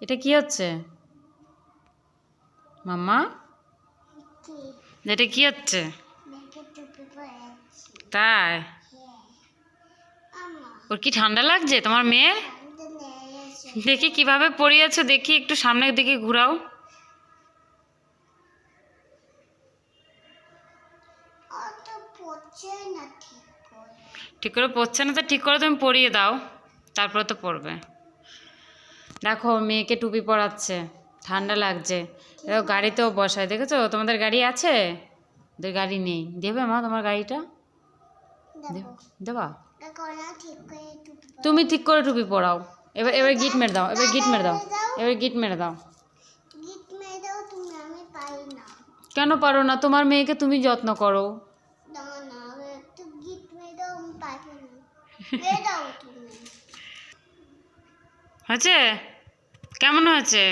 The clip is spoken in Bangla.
এটা কি হচ্ছে মাম্মা? এটা কি হচ্ছে? তাই? ওর কি ঠান্ডা লাগছে তোমার মেয়ের? দেখি কিভাবে পরিয়েছো, দেখি একটু সামনের দিকে ঘুরাও। ঠিক করে পড়ছে না তো ঠিক করে তুমি পরিয়ে দাও, তারপরে তো পড়বে। দেখো মেয়েকে টুপি পরাচ্ছে, ঠান্ডা লাগছে। গাড়িতেও বসায়, দেখেছো? তোমাদের গাড়ি আছে? ওদের গাড়ি নেই। দেবে মা তোমার গাড়িটা? দেবা? তুমি ঠিক করে টুপি পরাও। এবার এবার গিট মেরে দাও, এবার গিট মেরে দাও, এবার গিট মেরে দাও। কেন পারো না? তোমার মেয়েকে তুমি যত্ন করো। হয়েছে? কেমন হয়েছে?